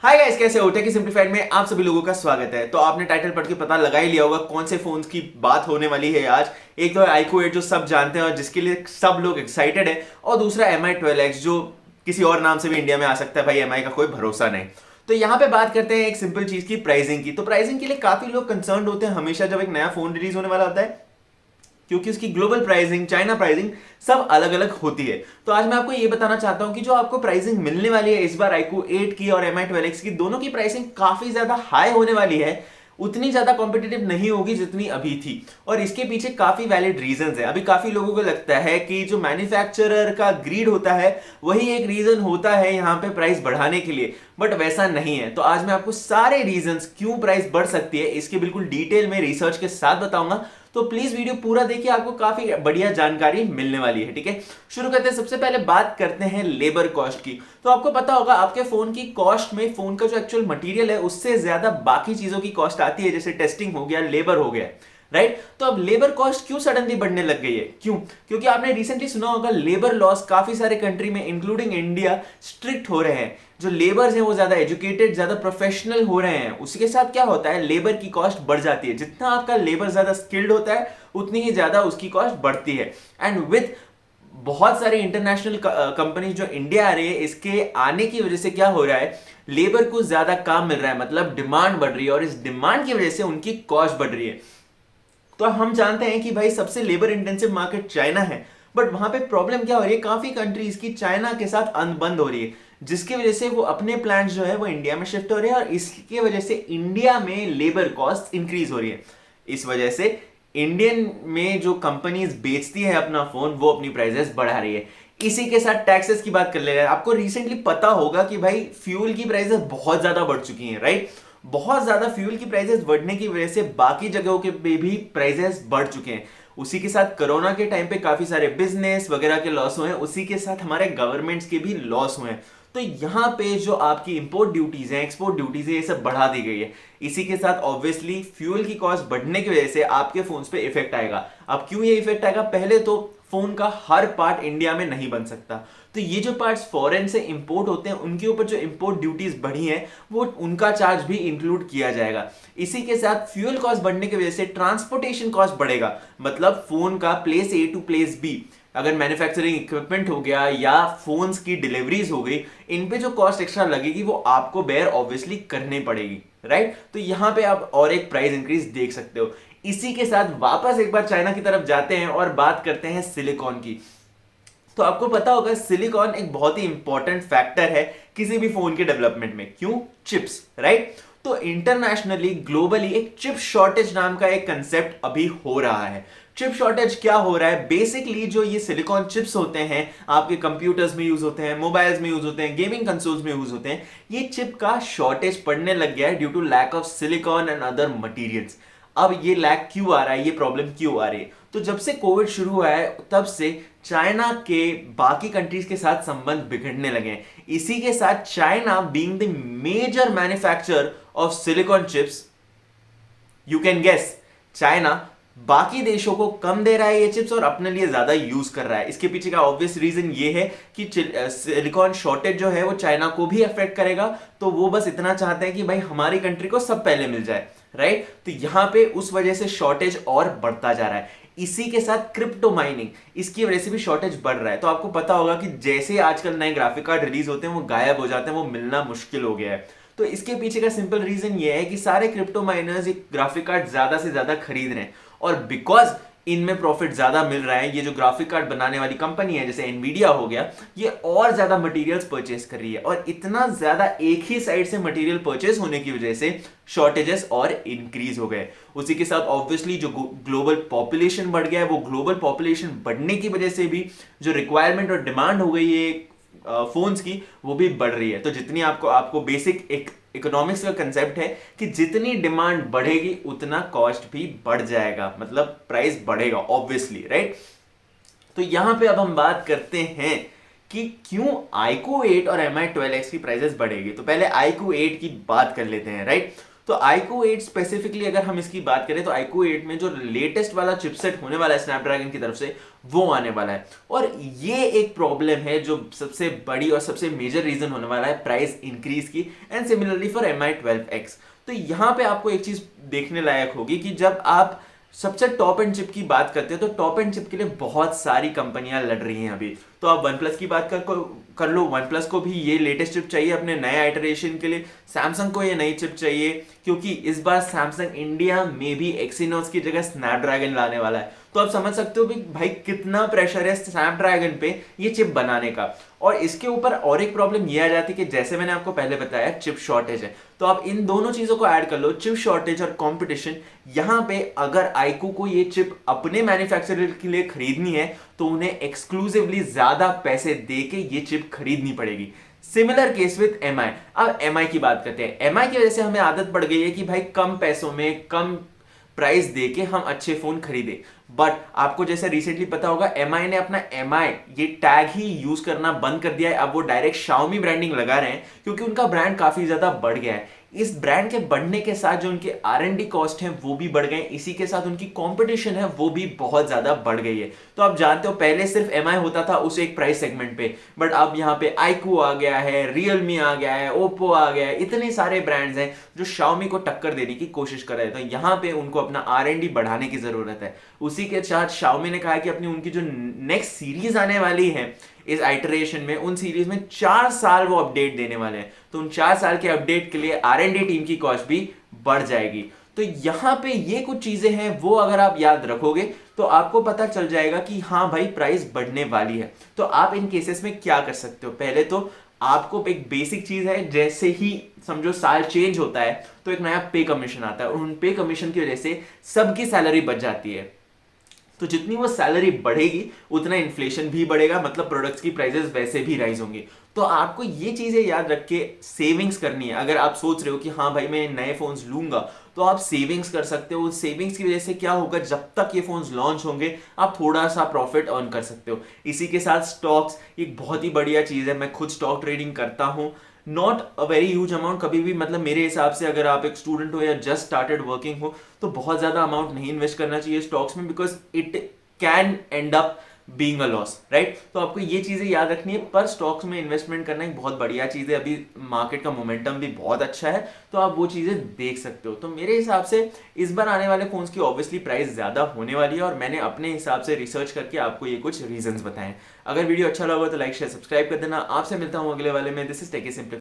Hi guys, कैसे हो? Take simplified में आप सभी लोगों का स्वागत है। तो आपने टाइटल पढ़ के पता लगा ही लिया होगा कौन से फोन्स की बात होने वाली है आज। एक तो है iQOO 8 जो सब जानते हैं और जिसके लिए सब लोग एक्साइटेड है, और दूसरा MI 12X जो किसी और नाम से भी इंडिया में आ सकता है। भाई MI का कोई भरोसा नहीं। तो यहाँ पे बात करते हैं एक सिंपल चीज की, प्राइसिंग की। तो प्राइसिंग के लिए काफी लोग कंसर्न होते हैं हमेशा जब एक नया फोन रिलीज होने वाला होता है, क्योंकि उसकी ग्लोबल प्राइसिंग, चाइना प्राइसिंग सब अलग अलग होती है। तो आज मैं आपको ये बताना चाहता हूं कि जो आपको प्राइसिंग मिलने वाली है इस बार iQOO 8 की और MI 12X की, दोनों की प्राइसिंग काफी ज्यादा हाई होने वाली है। उतनी ज्यादा कॉम्पिटिटिव नहीं होगी जितनी अभी थी, और इसके पीछे काफी वैलिड रीजंस है। अभी काफी लोगों को लगता है कि जो मैन्युफैक्चरर का ग्रीड होता है वही एक रीजन होता है यहाँ पे प्राइस बढ़ाने के लिए, बट वैसा नहीं है। तो आज मैं आपको सारे रीजंस क्यों प्राइस बढ़ सकती है इसके बिल्कुल डिटेल में रिसर्च के साथ बताऊंगा। तो प्लीज वीडियो पूरा देखिए, आपको काफी बढ़िया जानकारी मिलने वाली है। ठीक है, शुरू करते हैं। सबसे पहले बात करते हैं लेबर कॉस्ट की। तो आपको पता होगा आपके फोन की कॉस्ट में फोन का जो एक्चुअल मटेरियल है उससे ज्यादा बाकी चीजों की कॉस्ट आती है, जैसे टेस्टिंग हो गया, लेबर हो गया, राइट। तो अब लेबर कॉस्ट क्यों सडनली बढ़ने लग गई है? क्यों? क्योंकि आपने रिसेंटली सुना होगा लेबर लॉस काफी सारे कंट्री में इंक्लूडिंग इंडिया स्ट्रिक्ट हो रहे हैं। जो लेबर्स हैं वो ज्यादा एजुकेटेड, ज्यादा प्रोफेशनल हो रहे हैं। उसके साथ क्या होता है, लेबर की कॉस्ट बढ़ जाती है। जितना आपका लेबर ज्यादा स्किल्ड होता है उतनी ही ज्यादा उसकी कॉस्ट बढ़ती है। एंड विद बहुत सारी इंटरनेशनल कंपनी जो इंडिया आ रही है, इसके आने की वजह से क्या हो रहा है, लेबर को ज्यादा काम मिल रहा है, मतलब डिमांड बढ़ रही है, और इस डिमांड की वजह से उनकी कॉस्ट बढ़ रही है। तो हम जानते हैं कि भाई सबसे लेबर इंटेंसिव मार्केट चाइना है, बट वहां पे प्रॉब्लम क्या हो रही है, काफी कंट्रीज की चाइना के साथ अनबंद हो रही है, जिसकी वजह से वो अपने प्लांट्स जो है वो इंडिया में शिफ्ट हो रहे हैं, और इसकी वजह से इंडिया में लेबर कॉस्ट इंक्रीज हो रही है। इस वजह से इंडियन में जो कंपनीज बेचती है अपना फोन, वो अपनी प्राइसेस बढ़ा रही है। इसी के साथ टैक्सेस की बात कर ले रहे हैं। आपको रिसेंटली पता होगा कि भाई फ्यूल की प्राइसेस बहुत ज्यादा बढ़ चुकी हैं, राइट। बहुत ज्यादा फ्यूल की प्राइसेस बढ़ने की वजह से बाकी जगहों के पे भी प्राइसेस बढ़ चुके हैं। उसी के साथ कोरोना के टाइम पे काफी सारे बिजनेस वगैरह के लॉस हुए हैं, उसी के साथ हमारे गवर्नमेंट्स के भी लॉस हुए हैं। तो यहाँ पे जो आपकी इंपोर्ट ड्यूटीज हैं, एक्सपोर्ट ड्यूटीज है, ये सब बढ़ा दी गई है। इसी के साथ ऑब्वियसली फ्यूल की कॉस्ट बढ़ने की वजह से आपके फोन्स पे इफेक्ट आएगा। अब क्यों ये इफेक्ट आएगा? पहले तो फोन का हर पार्ट इंडिया में नहीं बन सकता, तो ये जो पार्ट्स फॉरेन से इंपोर्ट होते हैं उनके ऊपर जो इंपोर्ट ड्यूटीज बढ़ी हैं वो उनका चार्ज भी इंक्लूड किया जाएगा। इसी के साथ फ्यूल कॉस्ट बढ़ने की वजह से ट्रांसपोर्टेशन कॉस्ट बढ़ेगा, मतलब फोन का place A to place B, अगर मैन्युफैक्चरिंग इक्विपमेंट हो गया या फोन्स की डिलीवरीज हो गई, इन पे जो कॉस्ट एक्स्ट्रा लगेगी वो आपको बेयर ऑब्वियसली करनी पड़ेगी, राइट। तो यहां पे आप और एक प्राइस इंक्रीज देख सकते हो। इसी के साथ वापस एक बार चाइना की तरफ जाते हैं और बात करते हैं सिलिकॉन की। तो आपको पता होगा सिलिकॉन एक बहुत ही इंपॉर्टेंट फैक्टर है किसी भी फोन के डेवलपमेंट में। क्यों? Chips, right. तो इंटरनेशनली, ग्लोबली एक चिप शॉर्टेज नाम का एक कंसेप्ट अभी हो रहा है। चिप शॉर्टेज क्या हो रहा है? बेसिकली जो ये सिलिकॉन चिप्स होते हैं आपके कंप्यूटर्स में यूज होते हैं, मोबाइल्स में यूज होते हैं, गेमिंग कंसोल्स में यूज होते हैं, ये चिप का शॉर्टेज पड़ने लग गया है due to lack of silicon and other materials. अब ये लैक क्यों आ रहा है, ये प्रॉब्लम क्यों आ रही है? तो जब से कोविड शुरू हुआ है तब से चाइना के बाकी कंट्रीज के साथ संबंध बिगड़ने लगे हैं। इसी के साथ China being the major manufacturer of silicon chips, you can guess, China बाकी देशों को कम दे रहा है ये चिप्स और अपने लिए ज्यादा यूज कर रहा है। इसके पीछे का ऑब्वियस रीजन ये है कि सिलिकॉन शॉर्टेज जो है वो चाइना को भी अफेक्ट करेगा, तो वो बस इतना चाहते हैं कि भाई हमारी कंट्री को सब पहले मिल जाए, राइट। तो यहां पे उस वजह से शॉर्टेज और बढ़ता जा रहा है। इसी के साथ क्रिप्टो माइनिंग, इसकी वजह से भी शॉर्टेज बढ़ रहा है। तो आपको पता होगा कि जैसे आजकल नए ग्राफिक कार्ड रिलीज होते हैं वो गायब हो जाते हैं, वो मिलना मुश्किल हो गया है। तो इसके पीछे का सिंपल रीजन ये है कि सारे क्रिप्टो माइनर्स एक ग्राफिक कार्ड ज्यादा से ज्यादा खरीद रहे हैं, और बिकॉज इनमें प्रॉफिट ज्यादा मिल रहा है, ये जो ग्राफिक कार्ड बनाने वाली कंपनी है जैसे एनवीडिया हो गया, ये और ज्यादा मटेरियल्स परचेस कर रही है, और इतना ज्यादा एक ही साइड से मटेरियल परचेस होने की वजह से शॉर्टेजेस और इंक्रीज हो गए। उसी के साथ ऑब्वियसली जो ग्लोबल पॉपुलेशन बढ़ गया है, वो ग्लोबल पॉपुलेशन बढ़ने की वजह से भी जो रिक्वायरमेंट और डिमांड हो गई है फोन्स की, वो भी बढ़ रही है। तो जितनी आपको बेसिक एक इकोनॉमिक्स का कंसेप्ट है कि जितनी डिमांड बढ़ेगी उतना कॉस्ट भी बढ़ जाएगा, मतलब प्राइस बढ़ेगा ऑब्वियसली, राइट। तो यहां पे अब हम बात करते हैं कि क्यों iQOO 8 और MI 12X की प्राइसेस बढ़ेगी। तो पहले iQOO 8 की बात कर लेते हैं, राइट। तो iQOO 8 स्पेसिफिकली अगर हम इसकी बात करें तो iQOO 8 में जो लेटेस्ट वाला चिपसेट होने वाला है स्नैपड्रैगन की तरफ से वो आने वाला है। और ये एक प्रॉब्लम है जो सबसे बड़ी और सबसे मेजर रीजन होने वाला है प्राइस इंक्रीज की, एंड सिमिलरली फॉर MI12X। तो यहां पे आपको एक चीज देखने लायक होगी कि जब आप सबसे टॉप एंड चिप की बात करते हैं तो टॉप एंड चिप के लिए बहुत सारी कंपनियां लड़ रही हैं अभी। तो आप वन प्लस की बात कर लो, वन प्लस को भी ये लेटेस्ट चिप चाहिए अपने नए आइटरेशन के लिए, सैमसंग को ये नई चिप चाहिए क्योंकि इस बार सैमसंग इंडिया में भी एक्सीनोस की जगह स्नैपड्रैगन लाने वाला है। तो आप समझ सकते हो कि भाई कितना प्रेशर है स्नैपड्रैगन पे ये चिप बनाने का। और इसके ऊपर और एक प्रॉब्लम ये आ जाती है कि जैसे मैंने आपको पहले बताया चिप शॉर्टेज है, तो आप इन दोनों चीजों को ऐड कर लो, चिप शॉर्टेज और कंपटीशन। यहां पे अगर iQOO को ये चिप अपने मैन्युफैक्चरर के लिए खरीदनी है तो उन्हें एक्सक्लूसिवली ज्यादा पैसे देके ये चिप खरीदनी पड़ेगी। Similar case with MI। अब MI की बात करते हैं। MI की वजह से हमें आदत पड़ गई है कि भाई कम पैसों में कम प्राइस देके हम अच्छे फोन खरीदे, बट आपको जैसे रिसेंटली पता होगा MI ने अपना MI ये टैग ही यूज करना बंद कर दिया है। अब वो डायरेक्ट Xiaomi ब्रांडिंग लगा रहे हैं क्योंकि उनका ब्रांड काफी ज्यादा बढ़ गया है। इस ब्रांड के बढ़ने के साथ जो उनके R&D कॉस्ट हैं वो भी बढ़ गए, इसी के साथ उनकी कंपटीशन है वो भी बहुत ज्यादा बढ़ गई है। तो आप जानते हो पहले सिर्फ MI होता था उस एक प्राइस सेगमेंट पे, बट अब यहाँ पे iQOO आ गया है, Realme आ गया है, Oppo आ गया है, इतने सारे ब्रांड्स हैं जो Xiaomi को टक्कर देने की कोशिश कर रहे हैं। तो यहाँ पे उनको अपना R&D बढ़ाने की जरूरत है। उसी के साथ Xiaomi ने कहा है कि अपनी उनकी जो नेक्स्ट सीरीज आने वाली है इस आइटरेशन में, उन सीरीज में 4 साल वो अपडेट देने वाले हैं। तो उन 4 साल के अपडेट के लिए R&D टीम की कॉस्ट भी बढ़ जाएगी। तो यहां पे ये कुछ चीजें हैं वो अगर आप याद रखोगे तो आपको पता चल जाएगा कि हाँ भाई प्राइस बढ़ने वाली है। तो आप इन केसेस में क्या कर सकते हो? पहले तो आपको एक बेसिक चीज है, जैसे ही समझो साल चेंज होता है तो एक नया पे कमीशन आता है और उन पे कमीशन की वजह से सबकी सैलरी बच जाती है। तो जितनी वो सैलरी बढ़ेगी उतना इन्फ्लेशन भी बढ़ेगा, मतलब प्रोडक्ट्स की प्राइसेस वैसे भी राइज होंगे। तो आपको ये चीजें याद रख के सेविंग्स करनी है। अगर आप सोच रहे हो कि हाँ भाई मैं नए फोन्स लूंगा तो आप सेविंग्स कर सकते हो। सेविंग्स की वजह से क्या होगा, जब तक ये फोन्स लॉन्च होंगे आप थोड़ा सा प्रॉफिट अर्न कर सकते हो। इसी के साथ स्टॉक्स एक बहुत ही बढ़िया चीज है। मैं खुद स्टॉक ट्रेडिंग करता हूं, not a very huge amount कभी भी, मतलब मेरे हिसाब से अगर आप एक स्टूडेंट हो या जस्ट स्टार्टेड वर्किंग हो तो बहुत ज्यादा अमाउंट नहीं इन्वेस्ट करना चाहिए स्टॉक्स में, because it can and up being a loss, right. तो आपको ये चीजें याद रखनी है। पर स्टॉक्स में इन्वेस्टमेंट करना एक बहुत बढ़िया चीज है, अभी मार्केट का मोमेंटम भी बहुत अच्छा है, तो आप वो चीजें देख सकते हो। तो मेरे हिसाब से इस बार आने वाले फोन्स की ऑब्वियसली प्राइस ज्यादा होने वाली है और मैंने अपने हिसाब से रिसर्च करके आपको ये कुछ रीजंस बताए। अगर वीडियो अच्छा लगा तो लाइक शेयर सब्सक्राइब कर देना। आपसे मिलता हूं अगले वाले में। This is take it simply.